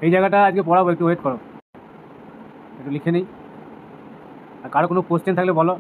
এই জায়গাটা আজকে পড়াবো, একটু ওয়েট করো, একটু লিখে নিই। আর কারো কোনো কোশ্চেন থাকলে বলো।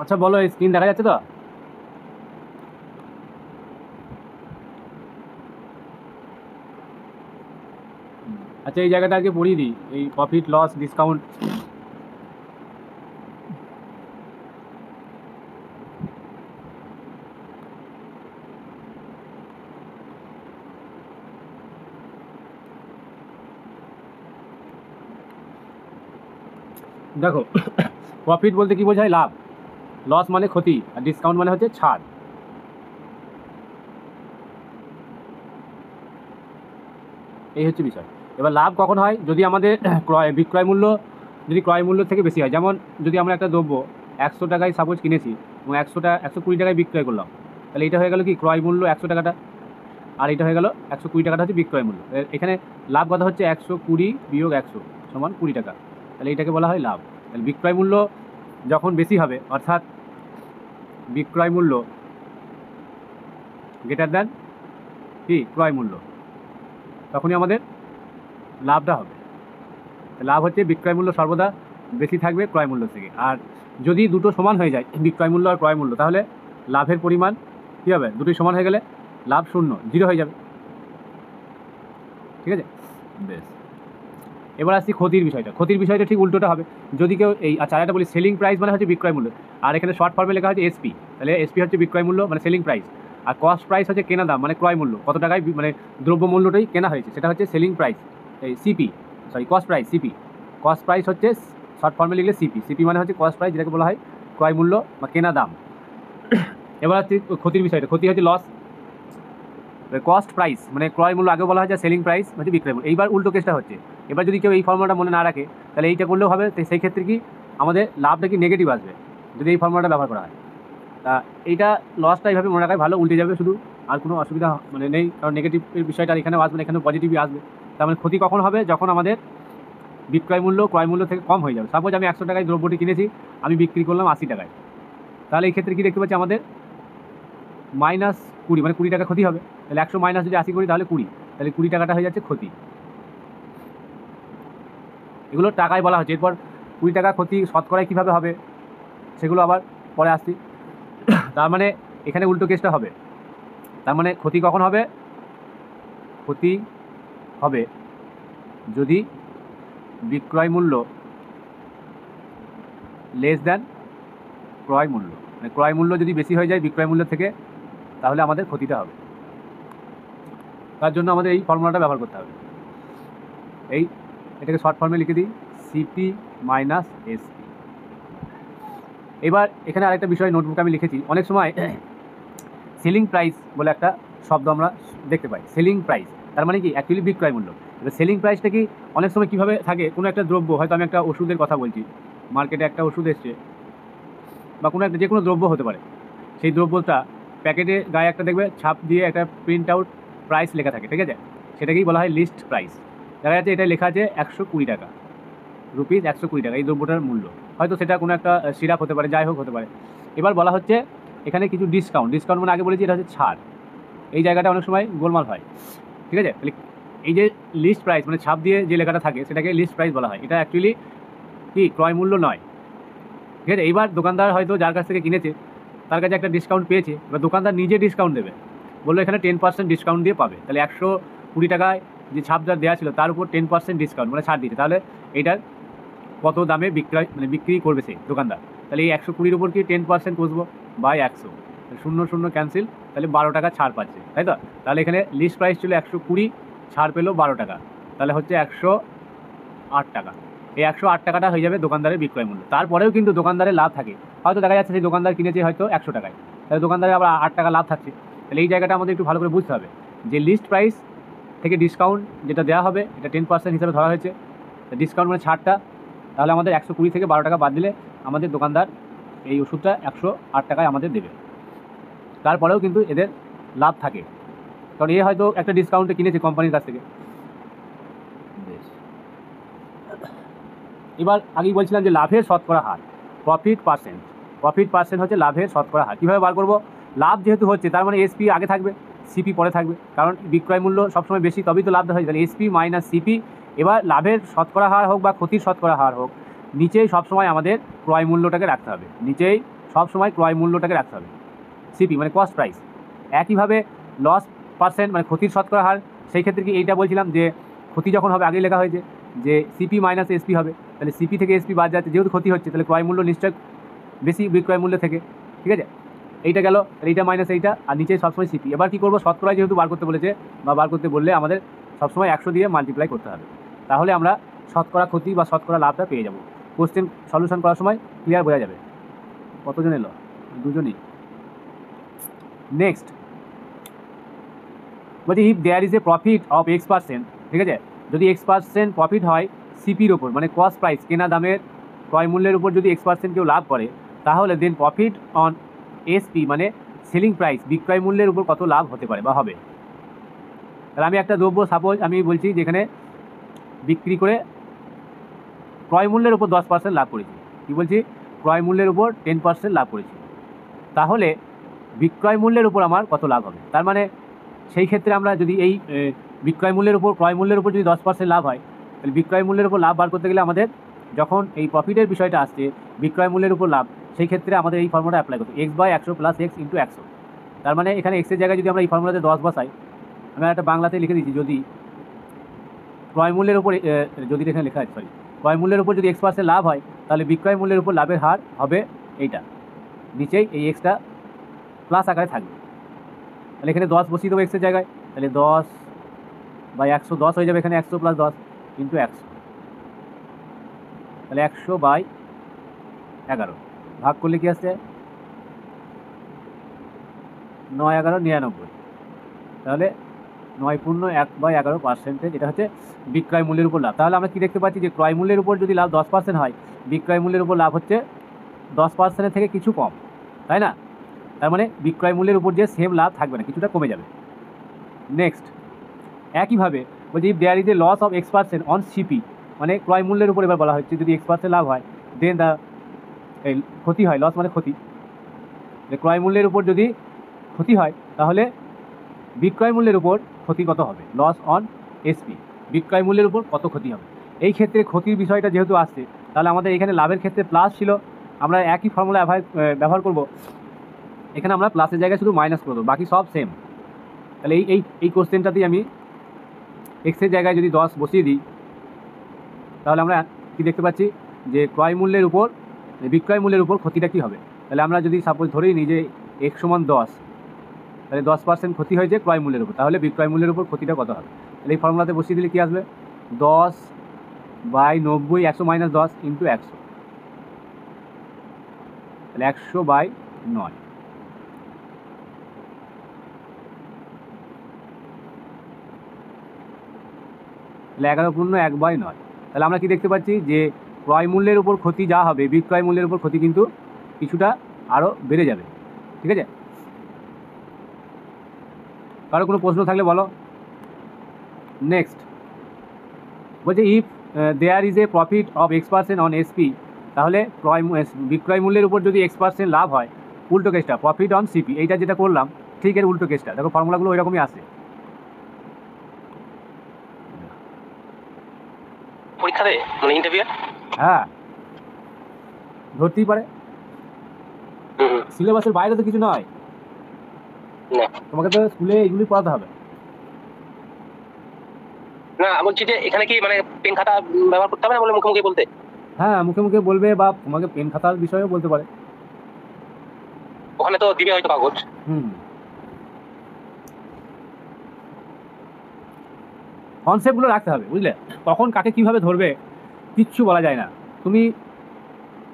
আচ্ছা বলো, এই স্ক্রিন দেখা যাচ্ছে তো? আচ্ছা এই জায়গাটা আজকে পড়িয়ে দিই, এই প্রফিট লস ডিসকাউন্ট। দেখো প্রফিট বলতে কি বোঝায়? লাভ। লস মানে ক্ষতি, আর ডিসকাউন্ট মানে হচ্ছে ছাড়। এই হচ্ছে বিষয়। এবার লাভ কখন হয়? যদি আমাদের বিক্রয় মূল্য যদি ক্রয় মূল্য থেকে বেশি হয়। যেমন যদি আমরা একটা দ্রব্য 100 টাকায় সাপোজ কিনেছি এবং 120 টাকায় বিক্রয় করলাম, তাহলে এটা হয়ে গেল কি ক্রয় মূল্য 100 টাকাটা, আর এটা হয়ে গেল 120 টাকাটা হচ্ছে বিক্রয় মূল্য। এখানে লাভ কথা হচ্ছে 120 বিয়োগ 100 সমান 20 টাকা, তাহলে এটাকে বলা হয় লাভ। তাহলে বিক্রয় মূল্য যখন বেশি হবে, অর্থাৎ বিক্রয় মূল্য গ্রেটার দ্যান কি ক্রয় মূল্য, তখনই আমাদের লাভটা হবে। লাভ হচ্ছে বিক্রয় মূল্য সর্বদা বেশি থাকবে ক্রয় মূল্য থেকে। আর যদি দুটো সমান হয়ে যায়, বিক্রয় মূল্য আর ক্রয় মূল্য, তাহলে লাভের পরিমাণ কী হবে? দুটোই সমান হয়ে গেলে লাভ শূন্য, জিরো হয়ে যাবে। ঠিক আছে, বেশ। এবার আসছি ক্ষতির বিষয়টা। ক্ষতির বিষয়টা ঠিক উল্টোটা হবে। যদি কেউ এই আচ্ছা একটা বলি, সেলিং প্রাইস মানে হচ্ছে বিক্রয় মূল্য, আর এখানে শর্ট ফর্মে লেখা হচ্ছে এসপি, তাহলে এসপি হচ্ছে বিক্রয় মূল্য মানে সেলিং প্রাইস, আর কস্ট প্রাইস হচ্ছে কেনা দাম মানে ক্রয় মূল্য, কত টাকায় মানে দ্রব্য মূল্যটাই কেনা হয়েছে সেটা হচ্ছে সেলিং প্রাইস। এই CP cost price, CP cost price হচ্ছে শর্ট ফর্মে লিখলে সিপি। সিপি মানে হচ্ছে কস্ট প্রাইস, যেটাকে বলা হয় ক্রয় মূল্য বা কেনা দাম। এবার হচ্ছে ক্ষতির বিষয়টা। ক্ষতি হচ্ছে লস। কস্ট প্রাইস মানে ক্রয় মূল্য, আগে বলা হয় যে সেলিং প্রাইস হচ্ছে বিক্রয় মূল্য। এইবার উল্টো কেসটা হচ্ছে, এবার যদি কেউ এই ফর্মুলাটা মনে না রাখে, তাহলে এইটা করলেও হবে। তো সেই ক্ষেত্রে কি আমাদের লাভটা কি নেগেটিভ আসবে যদি এই ফর্মুলাটা ব্যবহার করা হয়। তা এইটা লসটা এইভাবে মনে রাখাই ভালো, উল্টে যাবে শুধু, আর কোনো অসুবিধা মানে নেই। কারণ নেগেটিভের বিষয়টা এখানেও আসবে না, এখানে পজিটিভই আসবে। তার মানে ক্ষতি কখন হবে? যখন আমাদের বিক্রয় মূল্য ক্রয় মূল্য থেকে কম হয়ে যাবে। সাপোজ আমি 100 টাকায় দ্রব্যটি কিনেছি, আমি বিক্রি করলাম 80 টাকায়, তাহলে এই ক্ষেত্রে কী দেখতে পাচ্ছি? আমাদের -20 মানে 20 টাকা ক্ষতি হবে। তাহলে 100 মাইনাস যদি 80 করি তাহলে 20, তাহলে 20 টাকাটা হয়ে যাচ্ছে ক্ষতি। এগুলো টাকায় বলা হচ্ছে। এরপর 20 টাকা ক্ষতি শতকরায় কীভাবে হবে সেগুলো আবার পরে আসছি। তার মানে এখানে উল্টো কেসটা হবে। তার মানে ক্ষতি কখন হবে? ক্ষতি হবে যদি বিক্রয় মূল্য লেস দ্যান ক্রয় মূল্য, মানে ক্রয় মূল্য যদি বেশি হয়ে যায় বিক্রয় মূল্য থেকে, তাহলে আমাদের ক্ষতিটা হবে। তার জন্য আমাদের এই ফর্মুলাটা ব্যবহার করতে হবে। এটাকে শর্ট ফর্মে লিখে দিই, সিপি মাইনাস এসপি। এবার এখানে আরেকটা বিষয় নোটবুকে আমি লিখেছি। অনেক সময় সেলিং প্রাইস বলে একটা শব্দ আমরা দেখতে পাই। সেলিং প্রাইস তার মানে কি? অ্যাকচুয়ালি বিক্রয় মূল্য। এবার সেলিং প্রাইসটা কি অনেক সময় কীভাবে থাকে? কোনো একটা দ্রব্য, হয়তো আমি একটা ওষুধের কথা বলছি, মার্কেটে একটা ওষুধ এসছে বা কোনো একটা যে কোনো দ্রব্য হতে পারে, সেই দ্রব্যটা প্যাকেটে গায়ে একটা দেখবে ছাপ দিয়ে একটা প্রিন্ট আউট প্রাইস লেখা থাকে, ঠিক আছে? সেটাকেই বলা হয় লিস্ট প্রাইস। দেখা যাচ্ছে এটা লেখা আছে 120 টাকা, রুপিস 120 টাকা এই দ্রব্যটার মূল্য। হয়তো সেটা কোনো একটা সিরাপ হতে পারে, যাই হোক হতে পারে। এবার বলা হচ্ছে এখানে কিছু ডিসকাউন্ট। ডিসকাউন্ট মানে আগে বলেছি এটা হচ্ছে ছাড়। এই জায়গাটা অনেক সময় গোলমাল হয়, ঠিক আছে? তাহলে এই যে লিস্ট প্রাইস মানে ছাপ দিয়ে যে লেখাটা থাকে সেটাকে লিস্ট প্রাইস বলা হয়। এটা অ্যাকচুয়ালি কি ক্রয় মূল্য নয়, ঠিক আছে? এইবার দোকানদার হয়তো যার কাছ থেকে কিনেছে তার কাছে একটা ডিসকাউন্ট পেয়েছে, এবার দোকানদার নিজে ডিসকাউন্ট দেবে, বললো এখানে 10% ডিসকাউন্ট দিয়ে পাবে। তাহলে 120 টাকায় যে ছাপ যার দেওয়া ছিল তার উপর 10% ডিসকাউন্ট মানে ছাড় দিচ্ছে। তাহলে এইটার কত দামে বিক্রি করবে সেই দোকানদার? তাহলে এই 120-র উপর কি 10% কষবো বাই 100, 0 ক্যান্সেল, তাহলে 12 টাকা ছাড় পাচ্ছে, তাই তো? তাহলে এখানে লিস্ট প্রাইস ছিল 120, ছাড় পেলো 12 টাকা, তাহলে হচ্ছে 108 টাকা। এই 108 টাকাটা হয়ে যাবে দোকানদারের বিক্রয় মূল্য। তারপরেও কিন্তু দোকানদারের লাভ থাকে। হয়তো দেখা যাচ্ছে সেই দোকানদার কিনেছে হয়তো 100 টাকায়, তাহলে দোকানদারের আবার 8 টাকা লাভ থাকছে। তাহলে এই জায়গাটা আমাদের একটু ভালো করে বুঝতে হবে যে লিস্ট প্রাইস থেকে ডিসকাউন্ট যেটা দেওয়া হবে এটা 10% হিসাবে ধরা হয়েছে। ডিসকাউন্ট মানে ছাড়টা, তাহলে আমাদের 120 থেকে 12 টাকা বাদ দিলে আমাদের দোকানদার এই ওষুধটা 108 টাকায় আমাদের দেবে। তারপরেও কিন্তু এদের লাভ থাকে, কারণ এ হয়তো একটা ডিসকাউন্টে কিনেছে কোম্পানির কাছ থেকে। এবার আগেই বলছিলাম যে লাভের শতকরা হার, প্রফিট পার্সেন্ট হচ্ছে লাভের শতকরা হার। কীভাবে বার করবো? লাভ যেহেতু হচ্ছে তার মানে এসপি আগে থাকবে, সিপি পরে থাকবে, কারণ বিক্রয় মূল্য সবসময় বেশি তবেই তো লাভটা হয়। তাহলে এসপি মাইনাস সিপি। এবার লাভের শতকরা হার হোক বা ক্ষতির শতকরা হার হোক, নিচেই সবসময় আমাদের ক্রয় মূল্যটাকে রাখতে হবে, নিচেই সবসময় ক্রয় মূল্যটাকে রাখতে হবে, সিপি মানে কস্ট প্রাইস। একইভাবে লস পার্সেন্ট মানে ক্ষতির শতকরা হার, সেই ক্ষেত্রে কি এইটা বলছিলাম যে ক্ষতি যখন হবে আগেই লেখা হয়েছে যে সিপি মাইনাস এসপি হবে, তাহলে সিপি থেকে এসপি বাদ যাচ্ছে, যেহেতু ক্ষতি হচ্ছে তাহলে ক্রয় মূল্য নিশ্চয় বেশি বিক্রয় মূল্য থেকে, ঠিক আছে। এইটা গেল, এইটা মাইনাস এইটা, আর নিচে সবসময় সিপি। এবার কী করবো, শতকরায় যেহেতু বার করতে বলেছে বা বার করতে বললে আমাদের সবসময় 100 দিয়ে মাল্টিপ্লাই করতে হবে, তাহলে আমরা শতকরা ক্ষতি বা শতকরা লাভটা পেয়ে যাব। কোশ্চেন সলিউশন করার সময় ক্লিয়ার বোঝা যাবে। কতজন এলো? দুজনই। নেক্সট বলছি if there is a profit of X%, ঠিক আছে, যদি X% প্রফিট হয় সিপির ওপর মানে কস্ট প্রাইস কেনা দামের ক্রয় মূল্যের উপর যদি X% কেউ লাভ করে, তাহলে দেন প্রফিট অন এসপি মানে সেলিং প্রাইস বিক্রয় মূল্যের উপর কত লাভ হতে পারে বা হবে। তাহলে আমি একটা দ্রব্য সাপোজ আমি বলছি যেখানে বিক্রি করে ক্রয় মূল্যের উপর 10% লাভ করেছি, কী বলছি, ক্রয় মূল্যের উপর 10% লাভ করেছি, তাহলে বিক্রয় মূল্যের উপর আমার কত লাভ হবে। তার মানে সেই ক্ষেত্রে আমরা যদি এই বিক্রয় মূল্যের উপর ক্রয় মূল্যের উপর যদি 10% লাভ হয়, তাহলে বিক্রয় মূল্যের উপর লাভ বার করতে গেলে আমাদের যখন এই প্রফিটের বিষয়টা আসছে বিক্রয় মূল্যের উপর লাভ, সেই ক্ষেত্রে আমাদের এই ফর্মুলাটা অ্যাপ্লাই করতে X/100 প্লাস X ইন্টু 100। তার মানে এখানে এক্সের জায়গায় যদি আমরা এই ফর্মুলাতে 10 বসাই, আমি একটা বাংলাতে লিখে দিচ্ছি, যদি ক্রয় মূল্যের উপর যদি এখানে লেখা আছে সরি ক্রয় মূল্যের উপর যদি X% লাভ হয়, তাহলে বিক্রয় মূল্যের উপর লাভের হার হবে এইটা, নিচেই এই এক্সটা প্লাস আকারে থাকবে। তাহলে এখানে 10 বসিয়ে দেবো এক্সের জায়গায়, তাহলে 10/100 10 হয়ে যাবে, এখানে 100 প্লাস 10 ইন্টু 100, তাহলে 100/11 ভাগ করলে কি আসছে 9/11 99, তাহলে 9.1/11%, এটা হচ্ছে বিক্রয় মূল্যের উপর লাভ। তাহলে আমরা কি দেখতে পাচ্ছি যে ক্রয় মূল্যের উপর যদি লাভ 10% হয়, বিক্রয় মূল্যের উপর লাভ হচ্ছে 10%-এর থেকে কিছু কম, তাই না। তার মানে বিক্রয় মূল্যের উপর যে সেম লাভ থাকবে না, কিছুটা কমে যাবে। নেক্সট একইভাবে বলছি if there is a loss of X% on CP মানে ক্রয় মূল্যের উপর এবার বলা হচ্ছে যদি X% লাভ হয়, দেন দ্য এই ক্ষতি হয়, লস মানে ক্ষতি, ক্রয় মূল্যের উপর যদি ক্ষতি হয় তাহলে বিক্রয় মূল্যের উপর ক্ষতি কত হবে, লস অন এসপি বিক্রয় মূল্যের উপর কত ক্ষতি হবে। এই ক্ষেত্রে ক্ষতির বিষয়টা যেহেতু আসছে, তাহলে আমাদের এখানে লাভের ক্ষেত্রে প্লাস ছিল, আমরা একই ফর্মুলা ব্যবহার করব, এখানে আমরা প্লাসের জায়গায় শুধু মাইনাস করে দেবো, বাকি সব সেম। তাহলে এই কোশ্চেনটাতেই আমি এক্সের জায়গায় যদি 10 বসিয়ে দিই, তাহলে আমরা কি দেখতে পাচ্ছি যে ক্রয় মূল্যের উপর বিক্রয় মূল্যের উপর ক্ষতিটা কী হবে। তাহলে আমরা যদি সাপোজ ধরেই নিই যে X = 10, তাহলে 10% ক্ষতি হয়েছে ক্রয় মূল্যের উপর, তাহলে বিক্রয় মূল্যের উপর ক্ষতিটা কত হবে। তাহলে এই ফর্মুলাতে বসিয়ে দিলে কী আসবে 10/90 100 - 10 ইন্টু 100, তাহলে 100/9, তাহলে 11×1/9। তাহলে আমরা কি দেখতে পাচ্ছি যে ক্রয় মূল্যের উপর ক্ষতি যা হবে বিক্রয় মূল্যের উপর ক্ষতি কিন্তু কিছুটা আরও বেড়ে যাবে, ঠিক আছে। কারো কোনো প্রশ্ন থাকলে বলো। নেক্সট বলছে if there is a profit of X% on SP, তাহলে বিক্রয় মূল্যের উপর যদি X% লাভ হয়, উল্টো কেসটা প্রফিট অন সিপি, এইটা যেটা করলাম ঠিক এর উল্টো কেসটা, দেখো ফর্মুলাগুলো ওই রকমই আসে। পরীক্ষাতে মানে ইন্টারভিউ, হ্যাঁ ধরতেই পারে, সিলেবাসের বাইরে তো কিছু নয়, তোমাকে তো স্কুলে এগুলি পড়াতে হবে। না বলছি যে এখানে কি মানে পেন খাতা ব্যবহার করতে হবে না বলে মুখে মুখে বলতে? হ্যাঁ মুখে মুখে বলবে বা তোমাকে পেন খাতার বিষয়েও বলতে পারে, ওখানে তো দিবে হয়তো কাগজ। কনসেপ্টগুলো রাখতে হবে, বুঝলে, কখন কাকে কীভাবে ধরবে কিচ্ছু বলা যায় না। তুমি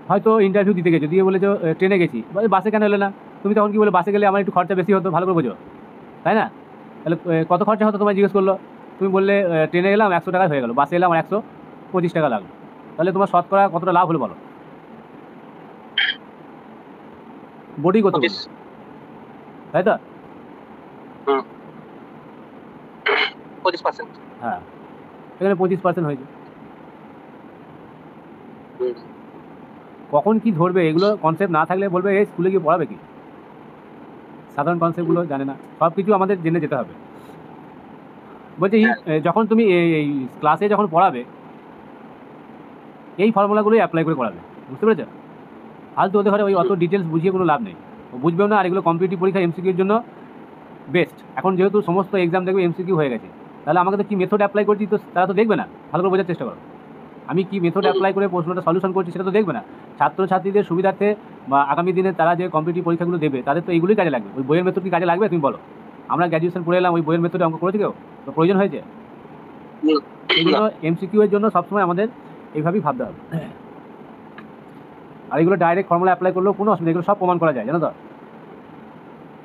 হয়তো ইন্টারভিউ দিতে গেছো, দিয়ে বলেছো ট্রেনে গেছি, বাসে কেন এলে না, তুমি তখন কি বলে বাসে গেলে আমার একটু খরচা বেশি হতো, ভালো করে বোঝো, তাই না। তাহলে কত খরচা হতো তোমায় জিজ্ঞেস করলো, তুমি বললে ট্রেনে গেলাম 100 টাকায় হয়ে গেল, বাসে এলাম 125 টাকা লাগলো, তাহলে তোমার শতকরা কতটা লাভ হলো বলো, বডি কত, তাই তো 25%। হ্যাঁ এখানে 25% হয়েছে। কখন কি ধরবে এগুলো কনসেপ্ট না থাকলে বলবে এই স্কুলে গিয়ে পড়াবে কি, সাধারণ কনসেপ্টগুলো জানে না, সব কিছু আমাদের জেনে যেতে হবে। বলছি যখন তুমি এই ক্লাসে যখন পড়াবে, এই ফর্মুলাগুলোই অ্যাপ্লাই করে করাবে, বুঝতে পেরেছো? ফালতু ওদের ঘরে ওই অত ডিটেলস বুঝিয়ে কোনো লাভ নেই, ও বুঝবেও না। আর এগুলো কম্পিটিটিভ পরীক্ষা এমসিকিউর জন্য বেস্ট। এখন যেহেতু সমস্ত এক্সাম দেখবে এমসিকিউ হয়ে গেছে, তাহলে আমাকে তো কী মেথড অ্যাপ্লাই করছি তো তারা তো দেখবে না। ভালো করে বোঝার চেষ্টা করো, আমি কি মেথড অ্যাপ্লাই করে প্রশ্নটা সলিউশন করছি সেটা তো দেখবে না। ছাত্রছাত্রীদের সুবিধার্থে বা আগামী দিনে তারা যে কম্পিটিটিভ পরীক্ষাগুলো দেবে তাদের তো এইগুলোই কাজে লাগবে। ওই বইয়ের মেথড কি কাজে লাগবে তুমি বলো? আমরা গ্র্যাজুয়েশন পড়ে এলাম, ওই বইয়ের মেথডে অঙ্ক করেছি কেউ? তো প্রয়োজন হয়েছে? এই জন্য এমসিকিউ এর জন্য সবসময় আমাদের এইভাবেই ভাবতে হবে। আর এগুলো ডাইরেক্ট ফর্মুলা অ্যাপ্লাই করলেও কোনো অসুবিধা, এগুলো সব প্রমাণ করা যায়, জানো তো?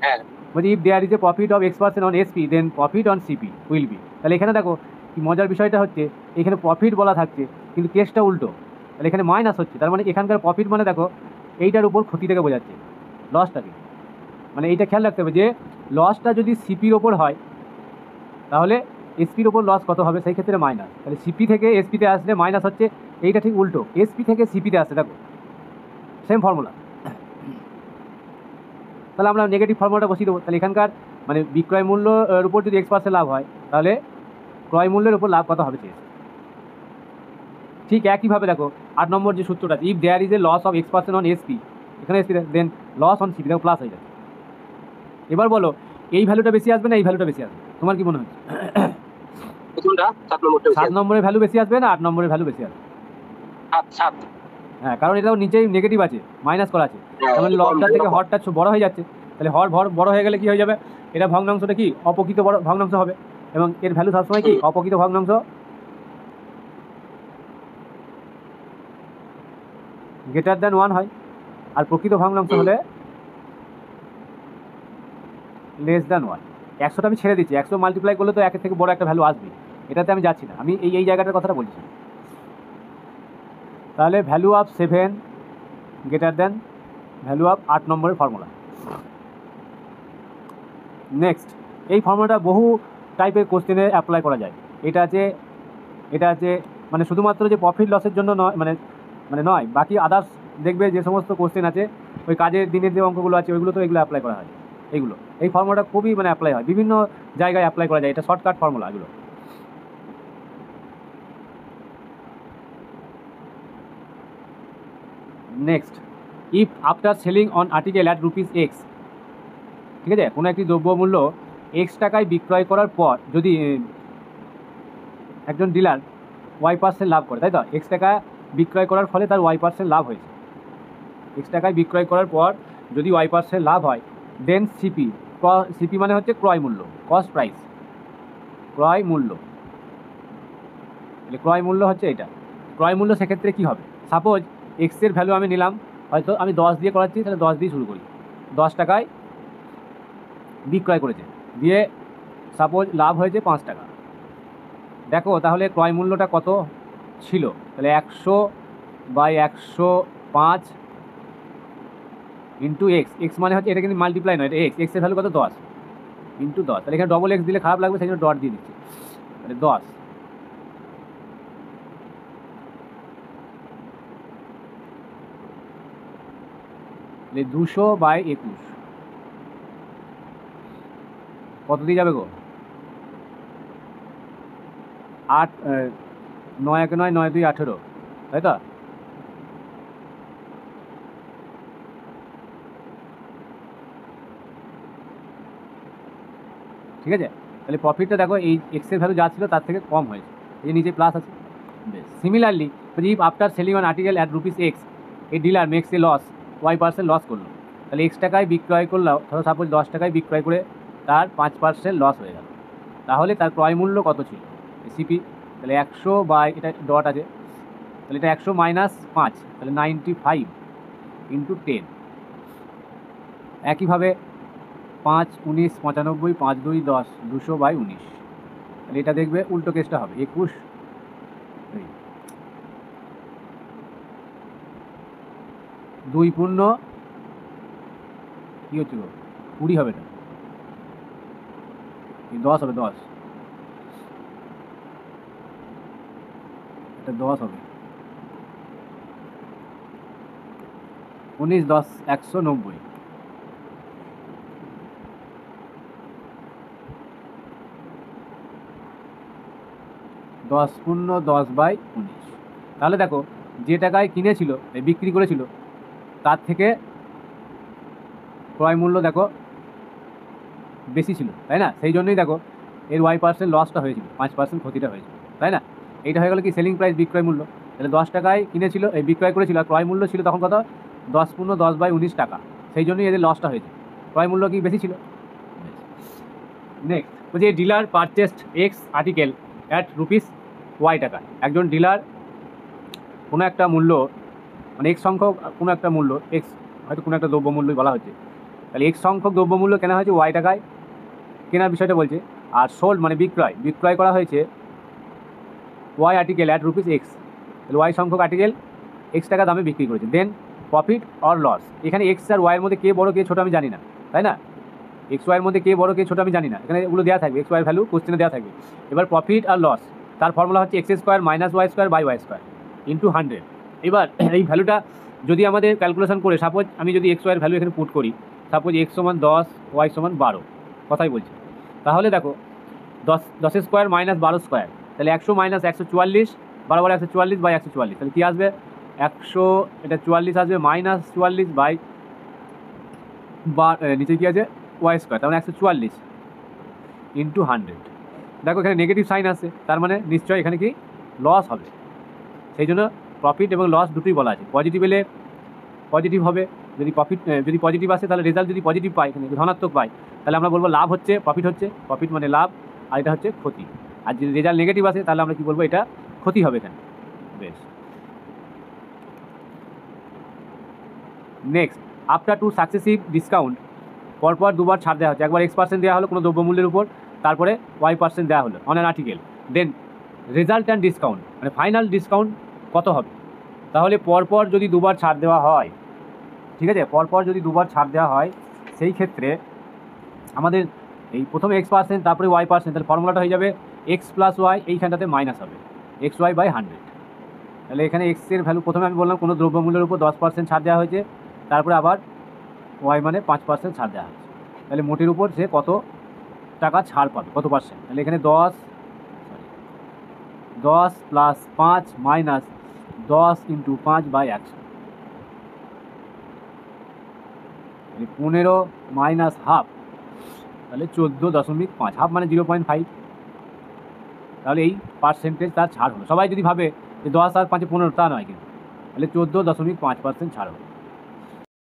হ্যাঁ, বলছি if there is a profit of X% on SP then profit on CP will be. তাহলে এখানে দেখো কি মজার বিষয়টা হচ্ছে, এখানে প্রফিট বলা থাকছে কিন্তু কেসটা উল্টো। তাহলে এখানে মাইনাস হচ্ছে, তার মানে এখানকার প্রফিট মানে দেখো এইটার উপর ক্ষতিটাকে বোঝাচ্ছে, লসটাকে। মানে এইটা খেয়াল রাখতে হবে যে লসটা যদি সিপির ওপর হয় তাহলে এসপির ওপর লস কত হবে, সেই ক্ষেত্রে মাইনাস। তাহলে সিপি থেকে এসপিতে আসলে মাইনাস হচ্ছে, এইটা ঠিক উল্টো, এসপি থেকে সিপিতে আসছে, দেখো সেম ফর্মুলা। তাহলে আমরা নেগেটিভ ফর্মুলাটা বসিয়ে দেবো। তাহলে এখানকার মানে বিক্রয় মূল্যের উপর যদি X% লাভ হয় তাহলে ক্রয় মূল্যের উপর লাভ কত হবে চেয়েছে। ঠিক একইভাবে দেখো 8 নম্বর যে সূত্রটা, if there is a loss of X% on SP, এখানে SP then loss on CP, দেখো প্লাস হয়ে যাবে। এবার বলো এই ভ্যালুটা বেশি আসবে না এই ভ্যালুটা বেশি আসবে, তোমার কি মনে হয়? প্রথমটা 7 নম্বরটা 7 নম্বরের ভ্যালু বেশি আসবে না 8 নম্বরের ভ্যালু বেশি আসবে? 7। হ্যাঁ, কারণ এটাও নিচেই নেগেটিভ আছে, মাইনাস করা আছে, তার মানে লবটা থেকে হরটা বড় হয়ে যাচ্ছে। তাহলে হর বড় হয়ে গেলে কি হয়ে যাবে, এটা ভগ্নাংশটা কি অপকৃত বড় ভগ্নাংশ হবে, এবং এর ভ্যালু সবসময় কি অপকৃত ভগ্নাংশ গ্রেটার দ্যান 1 হয়, আর প্রকৃত ভগ্নাংশ হলে লেস দ্যান 1। 100টা আমি ছেড়ে দিচ্ছি, 100 মাল্টিপ্লাই করলে তো একের থেকে বড় একটা ভ্যালু আসবে, এটাতে আমি যাচ্ছি না, আমি এই জায়গাটার কথাটা বলছি। তাহলে value of 7 greater than value of 8 নম্বরের ফর্মুলা। নেক্সট, এই ফর্মুলাটা বহু টাইপের কোশ্চেনে অ্যাপ্লাই করা যায়। এটা আছে মানে শুধুমাত্র যে প্রফিট লসের জন্য নয়, মানে নয়, বাকি আদার্স দেখবে যে সমস্ত কোশ্চেন আছে, ওই কাজের দিনের যে অঙ্কগুলো আছে ওইগুলো তো এগুলো অ্যাপ্লাই করা হয়। এই ফর্মুলাটা খুবই মানে অ্যাপ্লাই হয়, বিভিন্ন জায়গায় অ্যাপ্লাই করা যায়, এটা শর্টকাট ফর্মুলা এগুলো। Next, if after selling on article at ₹X, ঠিক আছে, কোনো একটি দ্রব্যমূল্য X টাকায় বিক্রয় করার পর যদি একজন ডিলার Y% লাভ করে, তাই তো, X টাকা বিক্রয় করার ফলে তার Y% লাভ হয়েছে, X টাকায় বিক্রয় করার পর যদি Y% লাভ হয়, দেন সিপি মানে হচ্ছে ক্রয় মূল্য, কস্ট প্রাইস, ক্রয় মূল্য। তাহলে ক্রয় মূল্য হচ্ছে এটা, ক্রয় মূল্য সেক্ষেত্রে কী হবে, সাপোজ X এর ভ্যালু আমি নিলাম, হয়তো আমি 10 দিয়ে করাচ্ছি, তাহলে 10 দিয়ে শুরু করি, 10 টাকায় বিক্রয় করেছে, দিয়ে সাপোজ লাভ হয়েছে 5 টাকা। দেখো তাহলে ক্রয় মূল্যটা কত ছিল, তাহলে 100/105 ইন্টু এক্স মানে হচ্ছে, এটা কিন্তু মাল্টিপ্লাই নয়, এটা এক্স এর ভ্যালু কত, 10 ইন্টু 10। তাহলে এখানে ডবল এক্স দিলে খারাপ লাগবে, সেই জন্য ডট দিয়ে দিচ্ছি, তাহলে 10। তাহলে 200/21 কত দিয়ে যাবে গো, 8 9 1 9 9 2 18, তাই তো? ঠিক আছে, তাহলে প্রফিটটা দেখো এই এক্সের ভ্যালু যা ছিল তার থেকে কম হয়েছে, এই যে নিচে প্লাস আছে। বেশ, similarly if after selling on article at ₹X a dealer makes a loss Y% loss করলো, তাহলে X টাকায় বিক্রয় করলেও, ধরো সাপোজ 10 টাকায় বিক্রয় করে তার 5% লস হয়ে গেল, তাহলে তার ক্রয় মূল্য কত ছিল সিপি, তাহলে 100 বাই, এটা ডট আছে, তাহলে এটা 100 - 5, তাহলে 95 ইন্টু 10। একইভাবে 5 19 95 5 2 10, 200/19, তাহলে এটা দেখবে উল্টো কেসটা হবে 21, 2 পূর্ণ কী হচ্ছে গো, 20 হবে, এটা 10 হবে, 10, এটা 10 হবে, 19 10 190, 10 পূর্ণ 10/19। তাহলে দেখো যে টাকায় কিনেছিল বিক্রি করেছিল তার থেকে ক্রয় মূল্য দেখো বেশি ছিল, তাই না? সেই জন্যই দেখো এর y% লসটা হয়েছিল, 5% ক্ষতিটা হয়েছিল, তাই না? এইটা হয়ে গেল কি সেলিং প্রাইস, বিক্রয় মূল্য। তাহলে 10 টাকায় কিনেছিল, এই বিক্রয় করেছিল, আর ক্রয় মূল্য ছিল তখন কত? 10×10/19 টাকা। সেই জন্যই এদের লসটা হয়েছে, ক্রয় মূল্য কি বেশি ছিল। নেক্সট বলছি dealer purchased x article at ₹y টাকা। একজন ডিলার কোনো একটা মূল্য, মানে এক্স সংখ্যক কোনো একটা মূল্য, এক্স হয়তো কোনো একটা দ্রব্যমূল্যই বলা হচ্ছে, তাহলে এক্স সংখ্যক দ্রব্যমূল্য কেনা হয়েছে y টাকায়, কেনার বিষয়টা বলছে। আর সোল্ড মানে বিক্রয় করা হয়েছে y আর্টিকেল অ্যাট ₹x, তাহলে y সংখ্যক আর্টিকেল x টাকা দামে বিক্রি করেছে। দেন প্রফিট অর লস, এখানে এক্স আর ওয়াইয়ের মধ্যে কে বড় কে ছোটো আমি জানি না, তাই না? এক্স ওয়াইয়ের মধ্যে কে বড় কে ছোটো আমি জানি না, এখানে এগুলো দেওয়া থাকবে, এক্স ওয়াইয়ের ভ্যালু কোশ্চেনে দেওয়া থাকবে। এবার প্রফিট আর লস, তার ফর্মুলা হচ্ছে x² - y² ইন্টু 100। এবার এই ভ্যালুটা যদি আমাদের ক্যালকুলেশন করে, সাপোজ আমি যদি এক্স ওয়াইয়ের ভ্যালু এখানে পুট করি, সাপোজ x = 10, y = 12, কথাই বলছি, তাহলে দেখো 10² - 12², তাহলে 100 - 144, 12 144/144, তাহলে কী আসবে? 100, এটা 44 আসবে, -44 নিচে কী আছে y², তার মানে 144 ইন্টু 100। দেখো এখানে নেগেটিভ সাইন আছে, তার মানে নিশ্চয়ই এখানে কি লস হবে। সেই জন্য প্রফিট এবং লস দুটোই বলা আছে। পজিটিভ এলে পজিটিভ হবে, যদি পজিটিভ আসে তাহলে রেজাল্ট যদি পজিটিভ পাই, এখানে ধনাত্মক পাই, তাহলে আমরা বলবো লাভ হচ্ছে, প্রফিট মানে লাভ, আর এটা হচ্ছে ক্ষতি। আর যদি রেজাল্ট নেগেটিভ আসে তাহলে আমরা কি বলবো? এটা ক্ষতি হবে এখানে। বেশ, নেক্সট আফটার 2 সাকসেসিভ ডিসকাউন্ট, পরপর দুবার ছাড় দেওয়া হচ্ছে। একবার x% দেওয়া হলো কোনো দ্রব্যমূল্যের উপর, তারপরে y% দেওয়া হলো on an article. Then result and discount, মানে ফাইনাল ডিসকাউন্ট কত হবে? তাহলে পরপর যদি দুবার ছাড় দেওয়া হয়, ঠিক আছে, পরপর যদি দুবার ছাড় দেওয়া হয়, সেই ক্ষেত্রে আমাদের এই প্রথমে x%, তারপরে y%, তাহলে ফর্মুলাটা হয়ে যাবে x + y, এইখানটাতে মাইনাস হবে xy/100। তাহলে এখানে x এর ভ্যালু, প্রথমে আমি বললাম কোনো দ্রব্যমূল্যের উপর 10% ছাড় দেওয়া হয়েছে, তারপরে আবার y মানে 5% ছাড় দেওয়া হয়েছে, তাহলে মোটের উপর সে কত টাকা ছাড় পাবে, কত পার্সেন্ট? তাহলে এখানে 10 + 5 মাইনাস 10 × 5/100, 15 মাইনাস হাফ, তাহলে 14.5, হাফ মানে 0.5, তাহলে এই পার্সেন্টেজ তার ছাড় হলো। সবাই যদি ভাবে যে 10 আর 5 15, তা নয় কিন্তু, তাহলে 14.5% ছাড় হলো।